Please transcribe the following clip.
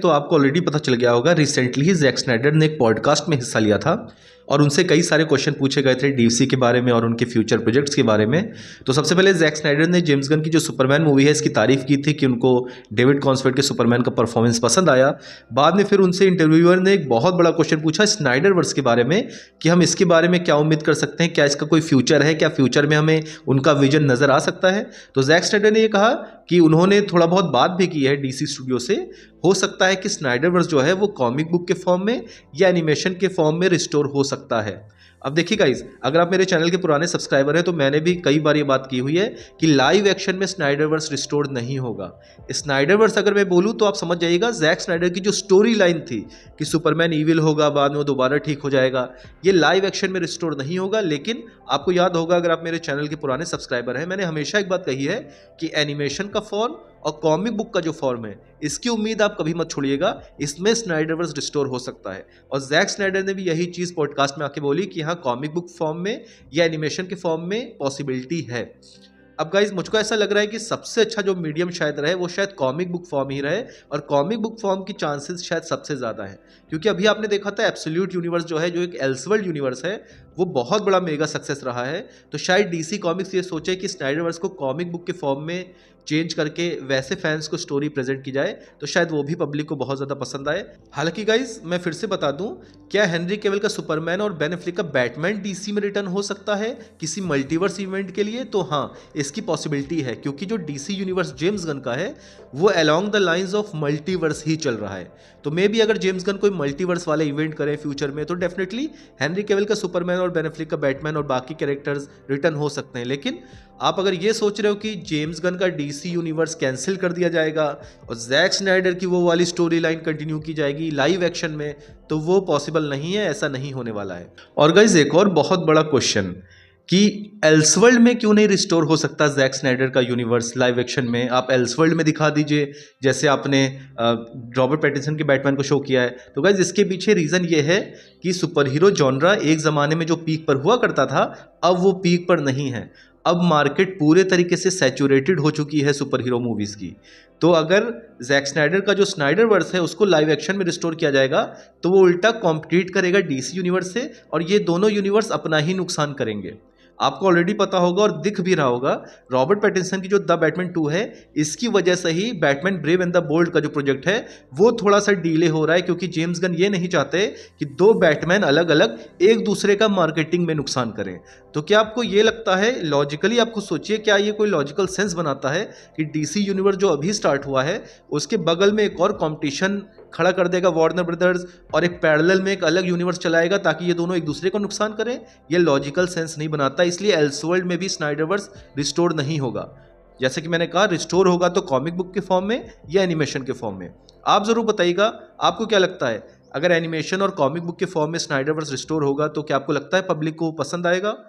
तो आपको ऑलरेडी पता चल गया होगा, रिसेंटली ही जैक स्नाइडर ने एक पॉडकास्ट में हिस्सा लिया था और उनसे कई सारे क्वेश्चन पूछे गए थे डीसी के बारे में और उनके फ्यूचर प्रोजेक्ट्स के बारे में। तो सबसे पहले जैक स्नाइडर ने जेम्स गन की जो सुपरमैन मूवी है इसकी तारीफ की थी कि उनको डेविड कॉन्सवर्थ के सुपरमैन का परफॉर्मेंस पसंद आया। बाद में फिर उनसे इंटरव्यूअर ने एक बहुत बड़ा क्वेश्चन पूछा स्नाइडर वर्स के बारे में कि हम इसके बारे में क्या उम्मीद कर सकते हैं, क्या इसका कोई फ्यूचर है, क्या फ्यूचर में हमें उनका विजन नज़र आ सकता है। तो जैक स्नाइडर ने ये कहा कि उन्होंने थोड़ा बहुत बात भी की है डीसी स्टूडियो से, हो सकता है कि स्नाइडरवर्स जो है वो कॉमिक बुक के फॉर्म में या एनिमेशन के फॉर्म में रिस्टोर हो सकता है। अब देखिए गाइज, अगर आप मेरे चैनल के पुराने सब्सक्राइबर हैं तो मैंने भी कई बार ये बात की हुई है कि लाइव एक्शन में स्नाइडरवर्स रिस्टोर नहीं होगा। स्नाइडरवर्स अगर मैं बोलूँ तो आप समझ जाइएगा, जैक स्नाइडर की जो स्टोरी लाइन थी कि सुपरमैन ईविल होगा, बाद में वो दोबारा ठीक हो जाएगा, ये लाइव एक्शन में रिस्टोर नहीं होगा। लेकिन आपको याद होगा, अगर आप मेरे चैनल के पुराने सब्सक्राइबर हैं, मैंने हमेशा एक बात कही है कि एनिमेशन का फॉर्म और कॉमिक बुक का जो फॉर्म है इसकी उम्मीद आप कभी मत छोड़िएगा, इसमें स्नाइडरवर्स रिस्टोर हो सकता है। और जैक स्नाइडर ने भी यही चीज़ पॉडकास्ट में आके बोली कि हाँ, कॉमिक बुक फॉर्म में या एनिमेशन के फॉर्म में पॉसिबिलिटी है। अब गाइज, मुझको ऐसा लग रहा है कि सबसे अच्छा जो मीडियम शायद रहे वो शायद कॉमिक बुक फॉर्म ही रहे, और कॉमिक बुक फॉर्म की चांसेस शायद सबसे ज़्यादा है, क्योंकि अभी आपने देखा था एब्सोल्यूट यूनिवर्स जो है, जो एक एल्सवर्ल्ड यूनिवर्स है, वो बहुत बड़ा मेगा सक्सेस रहा है। तो शायद डीसी कॉमिक्स ये सोचे कि स्नाइडरवर्स को कॉमिक बुक के फॉर्म में चेंज करके वैसे फैंस को स्टोरी प्रेजेंट की जाए तो शायद वो भी पब्लिक को बहुत ज़्यादा पसंद आए। हालांकि गाइज, मैं फिर से बता दूं, क्या हेनरी केवल का सुपरमैन और बेन एफ्लेक का बैटमैन डीसी में रिटर्न हो सकता है किसी मल्टीवर्स इवेंट के लिए? तो हाँ, इसकी पॉसिबिलिटी है, क्योंकि जो डीसी यूनिवर्स जेम्स गन का है वो along the lines of multiverse ही चल रहा है। तो मे बी अगर जेम्स गन कोई मल्टीवर्स वाले इवेंट करें फ्यूचर में तो डेफिनेटली हेनरी केवल का सुपरमैन और बेन एफ्लेक का बैटमैन और बाकी कैरेक्टर्स रिटर्न हो सकते हैं। लेकिन आप अगर ये सोच रहे हो कि जेम्स गन का डीसी यूनिवर्स कैंसिल कर दिया जाएगा और जैक स्नाइडर की वो वाली स्टोरी लाइन कंटिन्यू की जाएगी लाइव एक्शन में, तो वो पॉसिबल नहीं है, ऐसा नहीं होने वाला है। और गाइज, एक और बहुत बड़ा क्वेश्चन कि एल्सवर्ल्ड में क्यों नहीं रिस्टोर हो सकता जैक स्नाइडर का यूनिवर्स लाइव एक्शन में? आप एल्सवर्ल्ड में दिखा दीजिए, जैसे आपने रॉबर्ट पैटिंसन के बैटमैन को शो किया है। तो गाइज, इसके पीछे रीज़न ये है कि सुपर हीरो जॉनरा एक ज़माने में जो पीक पर हुआ करता था, अब वो पीक पर नहीं है। अब मार्केट पूरे तरीके से सैचुरेटेड हो चुकी है सुपर हीरो मूवीज़ की। तो अगर जैक स्नाइडर का जो स्नाइडरवर्स है उसको लाइव एक्शन में रिस्टोर किया जाएगा तो वो उल्टा कॉम्पिटिट करेगा डीसी यूनिवर्स से, और ये दोनों यूनिवर्स अपना ही नुकसान करेंगे। आपको ऑलरेडी पता होगा और दिख भी रहा होगा, रॉबर्ट पैटिंसन की जो द बैटमैन 2 है, इसकी वजह से ही Batman brave and the bold का जो प्रोजेक्ट है वो थोड़ा सा डिले हो रहा है, क्योंकि जेम्स गन ये नहीं चाहते कि दो बैटमैन अलग अलग एक दूसरे का मार्केटिंग में नुकसान करें। तो क्या आपको ये लगता है, लॉजिकली आपको सोचिए, क्या ये कोई लॉजिकल सेंस बनाता है कि डीसी यूनिवर्स जो अभी स्टार्ट हुआ है उसके बगल में एक और कॉम्पिटिशन खड़ा कर देगा वार्नर ब्रदर्स, और एक पैरेलल में एक अलग यूनिवर्स चलाएगा ताकि ये दोनों एक दूसरे को नुकसान करें? ये लॉजिकल सेंस नहीं बनाता। इसलिए एल्सवर्ल्ड में भी स्नाइडरवर्स रिस्टोर नहीं होगा। जैसे कि मैंने कहा, रिस्टोर होगा तो कॉमिक बुक के फॉर्म में या एनिमेशन के फॉर्म में। आप जरूर बताइएगा आपको क्या लगता है, अगर एनिमेशन और कॉमिक बुक के फॉर्म में स्नाइडरवर्स रिस्टोर होगा तो क्या आपको लगता है पब्लिक को पसंद आएगा?